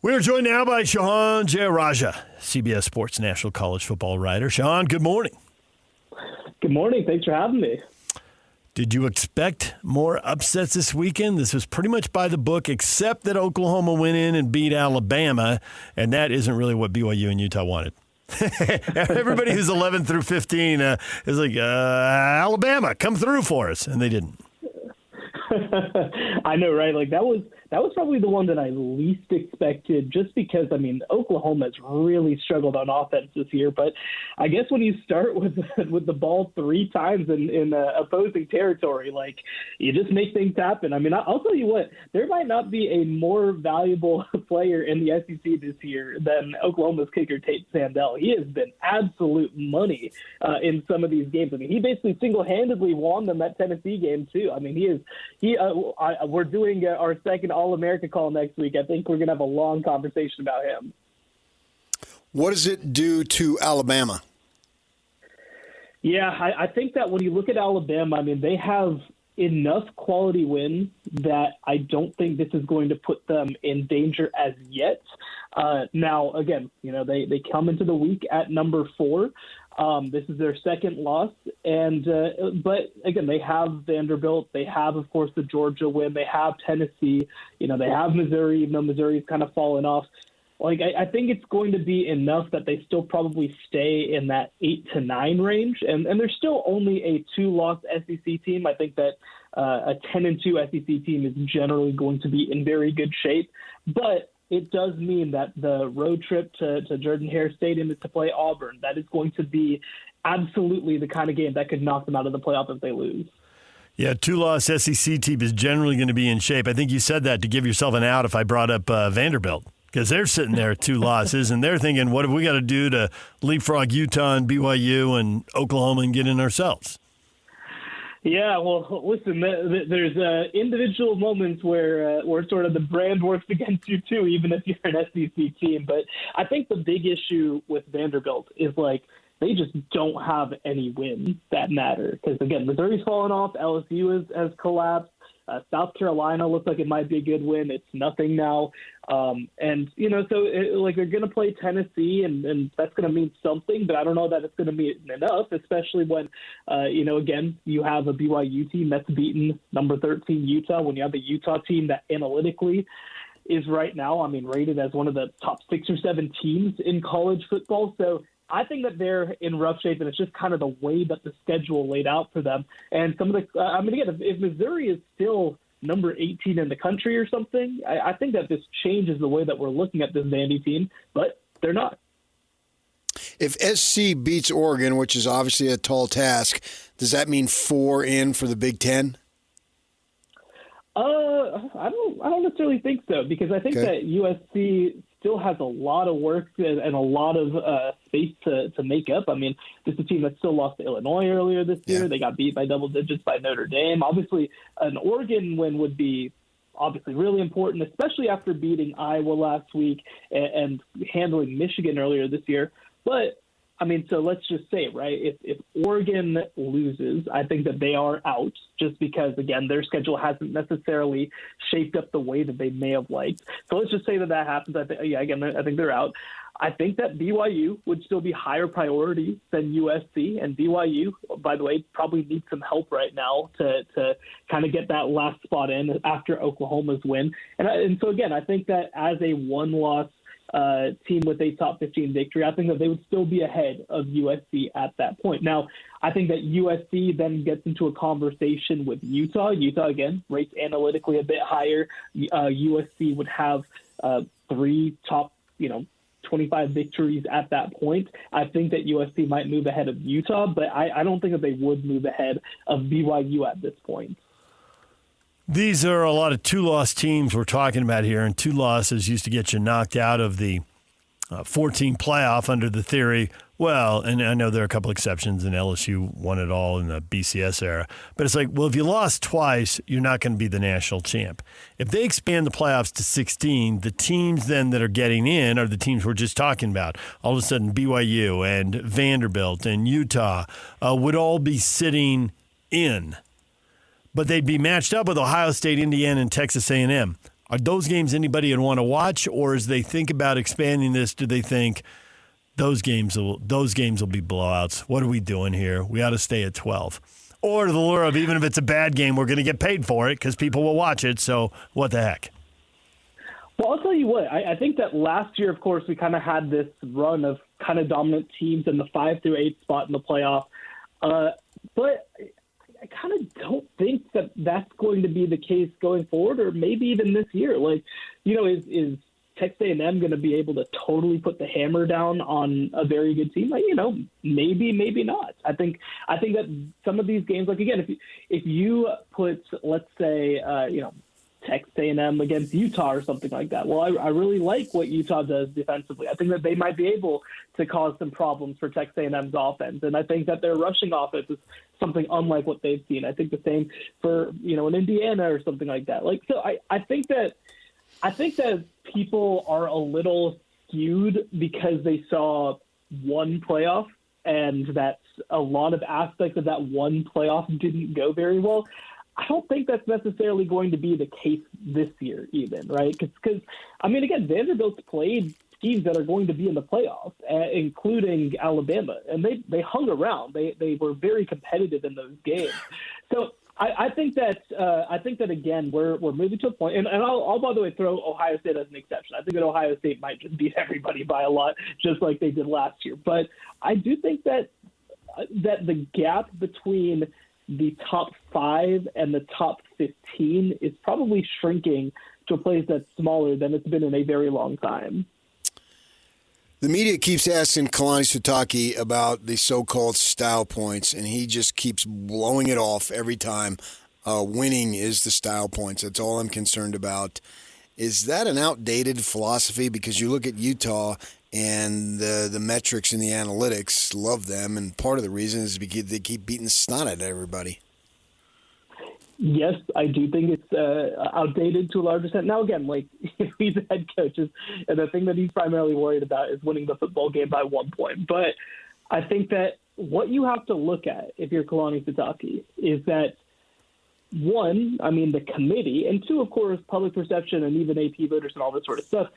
We are joined now by Shehan Jeyarajah, CBS Sports national college football writer. Shehan, good morning. Good morning. Thanks for having me. Did you expect more upsets this weekend? This was pretty much by the book, except that Oklahoma went in and beat Alabama, and that isn't really what BYU and Utah wanted. Everybody who's 11 through 15 is like, Alabama, come through for us, and they didn't. I know, right? Like that was probably the one that I least expected, just because Oklahoma has really struggled on offense this year. But I guess when you start with the ball three times in opposing territory, like you just make things happen. I'll tell you what, there might not be a more valuable player in the SEC this year than Oklahoma's kicker Tate Sandell. He has been absolute money in some of these games. He basically single-handedly won them that Tennessee game too. We're doing our second All-America call next week. I think we're going to have a long conversation about him. What does it do to Alabama? Yeah, I think that when you look at Alabama, they have enough quality wins that I don't think this is going to put them in danger as yet. Now, again, they come into the week at number 4. This is their second loss, but again, they have Vanderbilt. They have, of course, the Georgia win. They have Tennessee. They have Missouri, even though Missouri's kind of fallen off. I think it's going to be enough that they still probably stay in that 8 to 9 range, and they're still only a 2-loss SEC team. I think that a 10-2 SEC team is generally going to be in very good shape, but it does mean that the road trip to Jordan-Hare Stadium is to play Auburn. That is going to be absolutely the kind of game that could knock them out of the playoff if they lose. Yeah, 2-loss SEC team is generally going to be in shape. I think you said that to give yourself an out if I brought up Vanderbilt, because they're sitting there at 2 losses, and they're thinking, what have we got to do to leapfrog Utah and BYU and Oklahoma and get in ourselves? Yeah, well, listen, there's individual moments where sort of the brand works against you too, even if you're an SEC team. But I think the big issue with Vanderbilt is they just don't have any wins that matter. Because again, Missouri's fallen off, LSU has collapsed. South Carolina looks like it might be a good win. It's nothing now. So they're going to play Tennessee, and that's going to mean something, but I don't know that it's going to mean enough, especially when, again, you have a BYU team that's beaten number 13 Utah, when you have a Utah team that analytically is right now, rated as one of the top 6 or 7 teams in college football. So I think that they're in rough shape, and it's just kind of the way that the schedule laid out for them. And some of the, again, if Missouri is still number 18 in the country or something, I think that this changes the way that we're looking at this Vandy team, but they're not. If SC beats Oregon, which is obviously a tall task, does that mean 4 in for the Big Ten? I don't necessarily think so, because I think that USC still has a lot of work and a lot of space to make up. This is a team that still lost to Illinois earlier this year. They got beat by double digits by Notre Dame. Obviously, an Oregon win would be really important, especially after beating Iowa last week and handling Michigan earlier this year. But so let's just say, right, if Oregon loses, I think that they are out, just because, again, their schedule hasn't necessarily shaped up the way that they may have liked. So let's just say that happens. I think they're out. I think that BYU would still be higher priority than USC, and BYU, by the way, probably needs some help right now to kind of get that last spot in after Oklahoma's win. And so, again, I think that as a one-loss team with a top 15 victory, I think that they would still be ahead of USC at that point. Now, I think that USC then gets into a conversation with Utah. Utah, again, rates analytically a bit higher. USC would have 3 top, 25 victories at that point. I think that USC might move ahead of Utah, but I don't think that they would move ahead of BYU at this point. These are a lot of 2-loss teams we're talking about here, and 2 losses used to get you knocked out of the 14 playoff under the theory. Well, and I know there are a couple exceptions, and LSU won it all in the BCS era. But it's if you lost twice, you're not going to be the national champ. If they expand the playoffs to 16, the teams then that are getting in are the teams we're just talking about. All of a sudden, BYU and Vanderbilt and Utah would all be sitting in. But they'd be matched up with Ohio State, Indiana, and Texas A&M. Are those games anybody would want to watch, or as they think about expanding this, do they think those games will be blowouts? What are we doing here? We ought to stay at 12. Or the lure of, even if it's a bad game, we're going to get paid for it because people will watch it, so what the heck? Well, I'll tell you what. I think that last year, of course, we kind of had this run of kind of dominant teams in the 5 through 8 spot in the playoff. But I kind of don't think that that's going to be the case going forward, or maybe even this year. Like, is Texas A&M going to be able to totally put the hammer down on a very good team? Like, maybe, maybe not. I think that some of these games, like, again, if you put, let's say, Texas A&M against Utah or something like that. Well, I really like what Utah does defensively. I think that they might be able to cause some problems for Texas A&M's offense, and I think that their rushing offense is something unlike what they've seen. I think the same for an Indiana or something like that. Like, so I think that people are a little skewed because they saw one playoff, and that a lot of aspects of that one playoff didn't go very well. I don't think that's necessarily going to be the case this year even, right? Because again, Vanderbilt's played teams that are going to be in the playoffs, including Alabama, and they hung around. They were very competitive in those games. So I think that again, we're moving to a point, and I'll by the way throw Ohio State as an exception. I think that Ohio State might just beat everybody by a lot, just like they did last year. But I do think that the gap between the top 5 and the top 15 is probably shrinking to a place that's smaller than it's been in a very long time. The media keeps asking Kalani Sitake about the so-called style points, and he just keeps blowing it off every time. Winning is the style points. That's all I'm concerned about. Is that an outdated philosophy? Because you look at Utah and the metrics and the analytics, love them, and part of the reason is because they keep beating the snot out of everybody. Yes, I do think it's outdated to a large extent. Now, again, like, he's a head coach, and the thing that he's primarily worried about is winning the football game by 1 point. But I think that what you have to look at if you're Kalani Sitake is that, one, the committee, and two, of course, public perception and even AP voters and all this sort of stuff,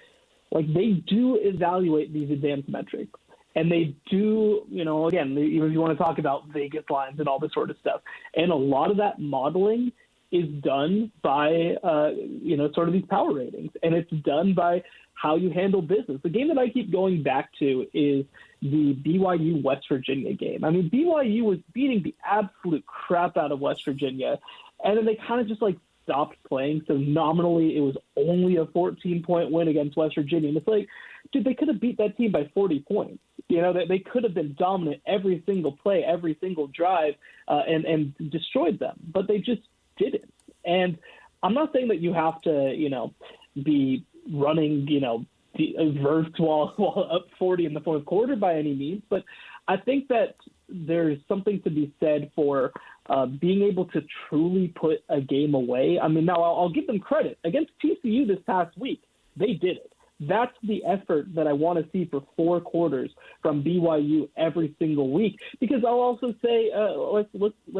like, they do evaluate these advanced metrics. And they do, again, even if you want to talk about Vegas lines and all this sort of stuff. And a lot of that modeling is done by, sort of these power ratings. And it's done by how you handle business. The game that I keep going back to is the BYU West Virginia game. BYU was beating the absolute crap out of West Virginia. And then they kind of just, stopped playing. So nominally, it was only a 14-point win against West Virginia. And it's like, dude, they could have beat that team by 40 points. They could have been dominant every single play, every single drive, and destroyed them. But they just didn't. And I'm not saying that you have to, be running, verts while up 40 in the fourth quarter by any means. But I think that there's something to be said for being able to truly put a game away. Now I'll give them credit. Against TCU this past week, they did it. That's the effort that I want to see for 4 quarters from BYU every single week. Because I'll also say, let's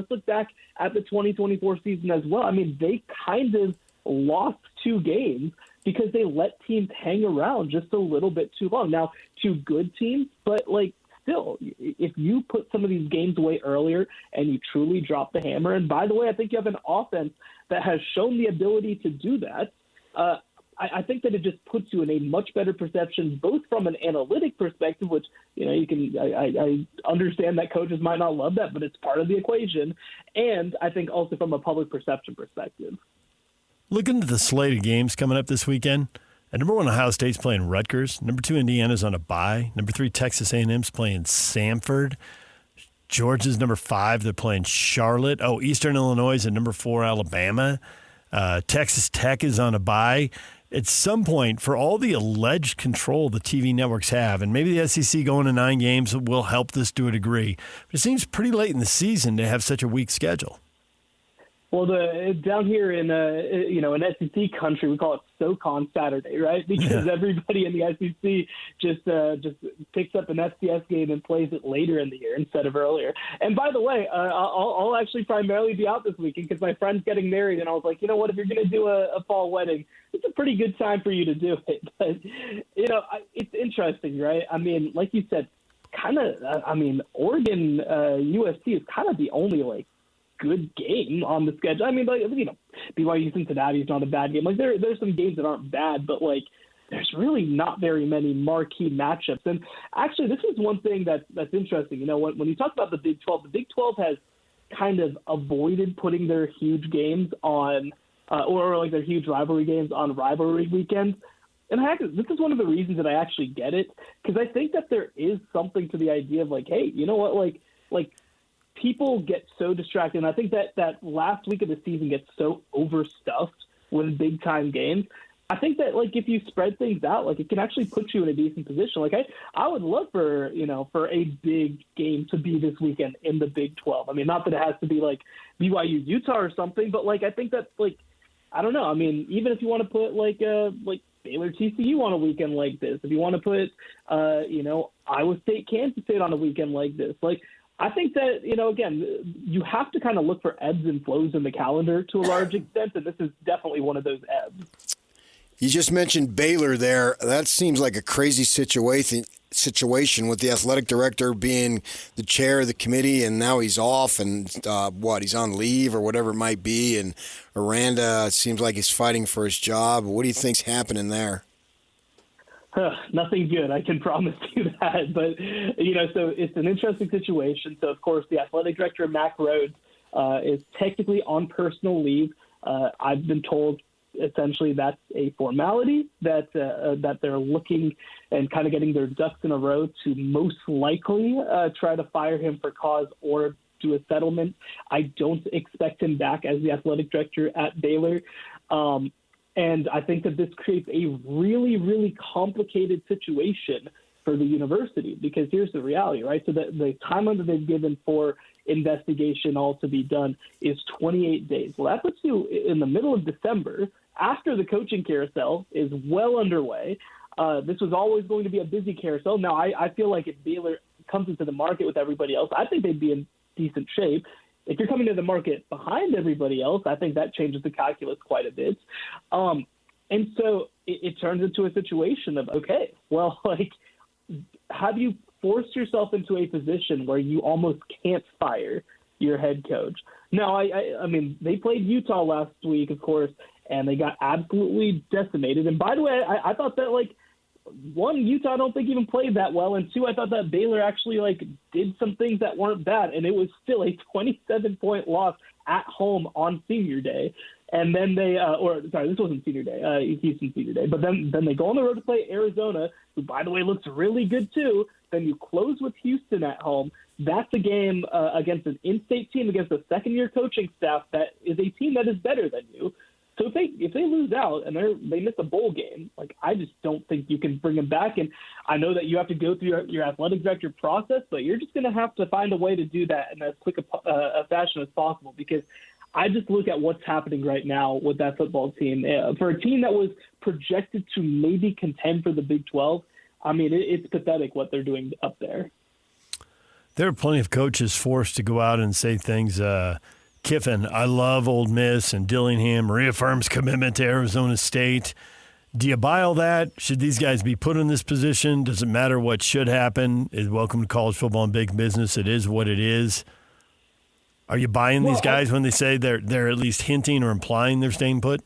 look back at the 2024 season as well. They kind of lost 2 games because they let teams hang around just a little bit too long. Now, 2 good teams, but still, if you put some of these games away earlier and you truly drop the hammer, and by the way, I think you have an offense that has shown the ability to do that, I think that it just puts you in a much better perception, both from an analytic perspective, which, I understand that coaches might not love that, but it's part of the equation. And I think also from a public perception perspective. Looking at the slate of games coming up this weekend, at number 1, Ohio State's playing Rutgers. Number 2, Indiana's on a bye. Number 3, Texas A&M's playing Samford. Georgia's number 5. They're playing Charlotte. Eastern Illinois is at number 4, Alabama. Texas Tech is on a bye. At some point, for all the alleged control the TV networks have, and maybe the SEC going to 9 games will help this to a degree, but it seems pretty late in the season to have such a weak schedule. Well, down here in in SEC country, we call it SoCon Saturday, right? Because everybody in the SEC just picks up an FCS game and plays it later in the year instead of earlier. And by the way, I'll actually primarily be out this weekend because my friend's getting married, and I was like, you know what? If you're going to do a fall wedding, it's a pretty good time for you to do it. But it's interesting, right? I mean, like you said, Oregon USC is kind of the only good game on the schedule. I mean, BYU Cincinnati is not a bad game. There's some games that aren't bad, but there's really not very many marquee matchups. And actually, this is one thing that's interesting. When you talk about the Big 12 has kind of avoided putting their huge games on, or their huge rivalry games on rivalry weekends. And this is one of the reasons that I actually get it, because I think that there is something to the idea of hey, you know what, people get so distracted. And I think that last week of the season gets so overstuffed with big time games. I think that if you spread things out, it can actually put you in a decent position. I would love for a big game to be this weekend in the Big 12. I mean, not that it has to be BYU Utah or something, but I think that I don't know. I mean, even if you want to put Baylor TCU on a weekend like this, if you want to put Iowa State Kansas State on a weekend like this, I think that, again, you have to kind of look for ebbs and flows in the calendar to a large extent, and this is definitely one of those ebbs. You just mentioned Baylor there. That seems like a crazy situation with the athletic director being the chair of the committee, and now he's off, and he's on leave or whatever it might be, and Aranda seems like he's fighting for his job. What do you think's happening there? Nothing good, I can promise you that. But, so it's an interesting situation. So, of course, the athletic director, Mac Rhodes, is technically on personal leave. I've been told essentially that's a formality, that they're looking and kind of getting their ducks in a row to most likely try to fire him for cause or do a settlement. I don't expect him back as the athletic director at Baylor. And I think that this creates a really, really complicated situation for the university, because here's the reality, right? So the timeline that they've given for investigation all to be done is 28 days. Well, that puts you in the middle of December, after the coaching carousel is well underway. This was always going to be a busy carousel. Now, I feel like if Baylor comes into the market with everybody else, I think they'd be in decent shape. If you're coming to the market behind everybody else, I think that changes the calculus quite a bit. And so it turns into a situation of, okay, well, have you forced yourself into a position where you almost can't fire your head coach? Now, I mean, they played Utah last week, of course, and they got absolutely decimated. And by the way, I thought that, one, Utah I don't think even played that well, and two, I thought that Baylor actually did some things that weren't bad, and it was still a 27-point loss at home on Senior Day. And then they, this wasn't Senior Day, Houston Senior Day, but then they go on the road to play Arizona, who, by the way, looks really good too. Then you close with Houston at home. That's a game against an in-state team, against a second-year coaching staff that is a team that is better than you. So if they lose out and they miss a bowl game, I just don't think you can bring them back. And I know that you have to go through your athletic director process, but you're just going to have to find a way to do that in as quick a fashion as possible, because I just look at what's happening right now with that football team. For a team that was projected to maybe contend for the Big 12, I mean, it's pathetic what they're doing up there. There are plenty of coaches forced to go out and say things. Kiffin, I love Ole Miss, and Dillingham reaffirms commitment to Arizona State. Do you buy all that? Should these guys be put in this position? Does it matter what should happen? Welcome to college football and big business. It is what it is. Are you buying these guys when they say they're at least hinting or implying they're staying put?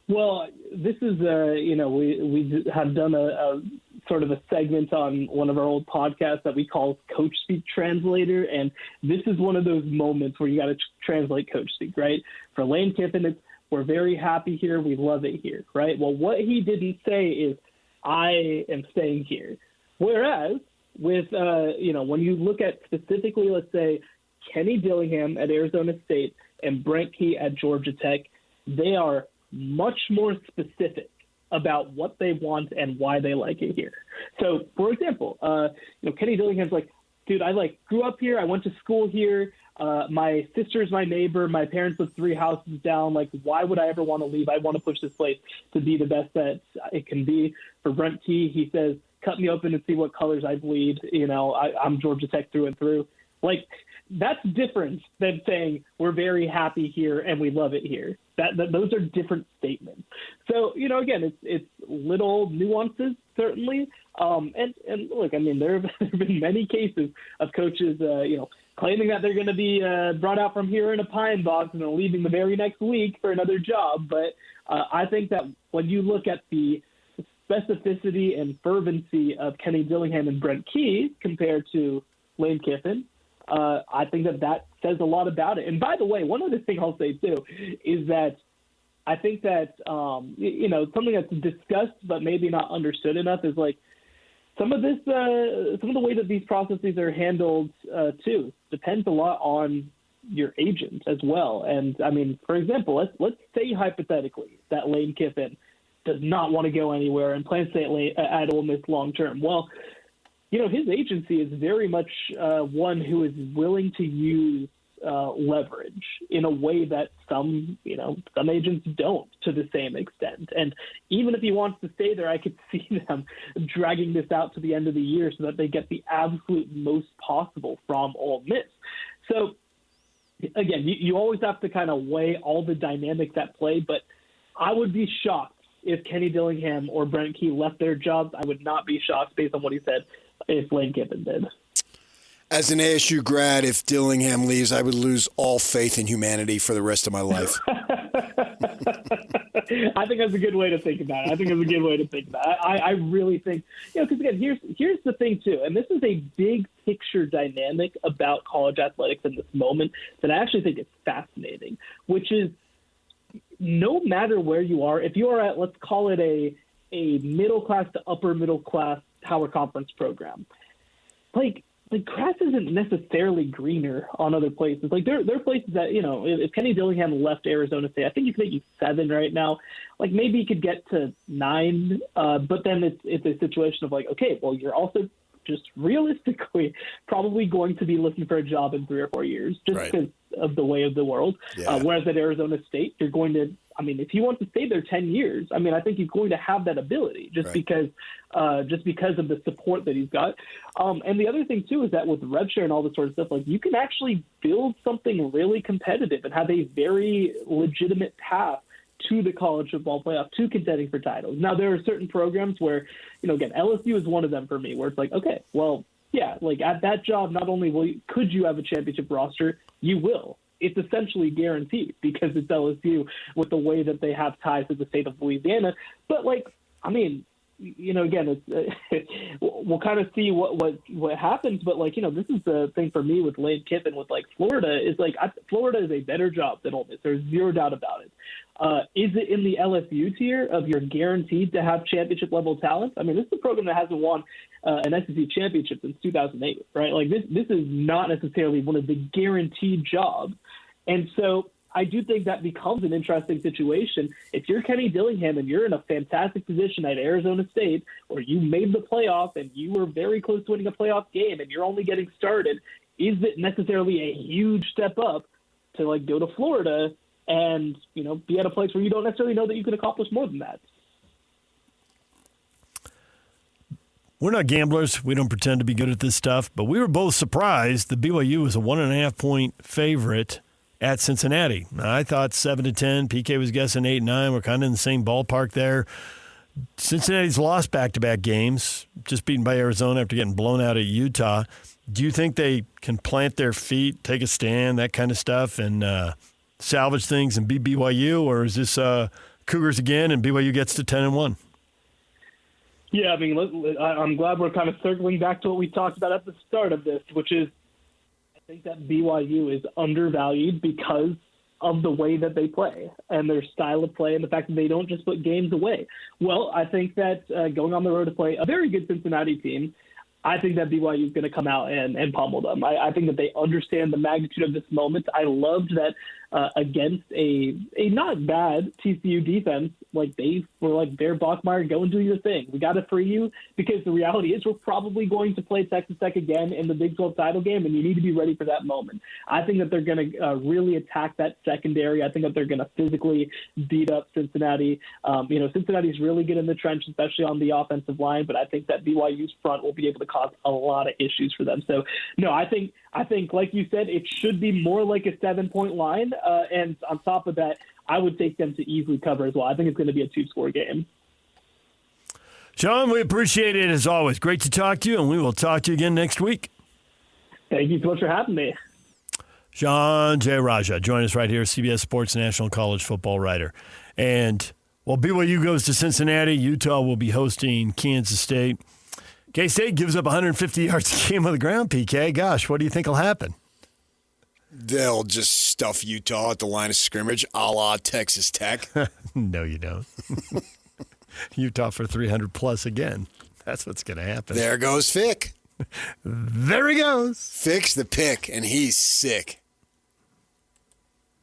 Well, this is, we have done a sort of a segment on one of our old podcasts that we call Coach Speak Translator, and this is one of those moments where you got to translate Coach Speak, right? For Lane Kiffin, it's, we're very happy here, we love it here, right? Well, what he didn't say is, I am staying here. Whereas with, when you look at specifically, let's say, Kenny Dillingham at Arizona State and Brent Key at Georgia Tech, they are much more specific about what they want and why they like it here. So, for example, Kenny Dillingham's like, dude, I grew up here. I went to school here. My sister's my neighbor. My parents live 3 houses down. Like, why would I ever want to leave? I want to push this place to be the best that it can be. For Brent Key, he says, cut me open and see what colors I bleed. I'm Georgia Tech through and through. Like, that's different than saying we're very happy here and we love it here. Those are different statements. So, again, it's little nuances, certainly. And look, I mean, there have been many cases of coaches, claiming that they're going to be brought out from here in a pine box and then leaving the very next week for another job. But I think that when you look at the specificity and fervency of Kenny Dillingham and Brent Key compared to Lane Kiffin, I think that says a lot about it. And by the way, one other thing I'll say too is that I think that, something that's discussed but maybe not understood enough is like some of the way that these processes are handled too depends a lot on your agent as well. And I mean, for example, let's say hypothetically that Lane Kiffin does not want to go anywhere and plans to stay at Ole Miss long term. Well, his agency is very much one who is willing to use leverage in a way that some agents don't to the same extent. And even if he wants to stay there, I could see them dragging this out to the end of the year so that they get the absolute most possible from Ole Miss. So again, you always have to kind of weigh all the dynamics at play, but I would be shocked if Kenny Dillingham or Brent Key left their jobs. I would not be shocked based on what he said if Lane Kiffin did. As an ASU grad, if Dillingham leaves, I would lose all faith in humanity for the rest of my life. I think that's a good way to think about it. I really think, because again, here's the thing too, and this is a big picture dynamic about college athletics in this moment that I actually think is fascinating, which is no matter where you are, if you are at, let's call it a middle class to upper middle class power conference program, like the grass isn't necessarily greener on other places. Like there are places that, if Kenny Dillingham left Arizona State, I think he's making 7 right now. Like maybe he could get to 9, but then it's a situation of like, okay, well, you're also just realistically probably going to be looking for a job in 3 or 4 years just because of the way of the world. Yeah. Whereas at Arizona State, you're going to, if he wants to stay there 10 years, I think he's going to have that ability because of the support that he's got. And the other thing too is that with rev share and all this sort of stuff, like you can actually build something really competitive and have a very legitimate path to the college football playoff, to contending for titles. Now, there are certain programs where, again, LSU is one of them for me, where it's like, okay, well, yeah, like at that job, not only could you have a championship roster, you will. It's essentially guaranteed because it's LSU with the way that they have ties to the state of Louisiana. But again, it's we'll kind of see what happens. But this is the thing for me with Lane Kiffin with Florida is Florida is a better job than Ole Miss. There's zero doubt about it. Is it in the LSU tier of you're guaranteed to have championship level talent? This is a program that hasn't won an SEC championship since 2008, right? Like this is not necessarily one of the guaranteed jobs. And so I do think that becomes an interesting situation. If you're Kenny Dillingham and you're in a fantastic position at Arizona State, or you made the playoff and you were very close to winning a playoff game and you're only getting started, is it necessarily a huge step up to go to Florida and, be at a place where you don't necessarily know that you can accomplish more than that? We're not gamblers. We don't pretend to be good at this stuff, but we were both surprised that BYU was a 1.5-point favorite at Cincinnati. Now, I thought 7-10. PK was guessing 8-9. We're kind of in the same ballpark there. Cincinnati's lost back-to-back games, just beaten by Arizona after getting blown out at Utah. Do you think they can plant their feet, take a stand, that kind of stuff, and salvage things and beat BYU, or is this Cougars again and BYU gets to 10-1? Yeah, I'm glad we're kind of circling back to what we talked about at the start of this, which is I think that BYU is undervalued because of the way that they play and their style of play and the fact that they don't just put games away. Well, I think that going on the road to play a very good Cincinnati team, I think that BYU is going to come out and pummel them. I think that they understand the magnitude of this moment. I loved that against a not bad TCU defense. Like they were like, Bear Bachmeier, go and do your thing. We got to free you, because the reality is we're probably going to play Texas Tech again in the Big 12 title game, and you need to be ready for that moment. I think that they're going to really attack that secondary. I think that they're going to physically beat up Cincinnati. Cincinnati's really good in the trench, especially on the offensive line, but I think that BYU's front will be able to cause a lot of issues for them. So, no, I think, like you said, it should be more like a 7-point line. And on top of that, I would take them to easily cover as well. I think it's going to be a 2-score game. Sean, we appreciate it as always. Great to talk to you, and we will talk to you again next week. Thank you so much for having me. Shehan Jeyarajah, join us right here, CBS Sports national college football writer. And while BYU goes to Cincinnati, Utah will be hosting Kansas State. K-State gives up 150 yards a game on the ground, PK. Gosh, what do you think will happen? They'll just stuff Utah at the line of scrimmage, a la Texas Tech. No, you don't. Utah for 300-plus again. That's what's going to happen. There goes Fick. There he goes. Fick's the pick, and he's sick.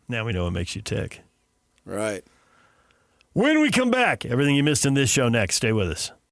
Now we know what makes you tick. Right. When we come back, everything you missed in this show next. Stay with us.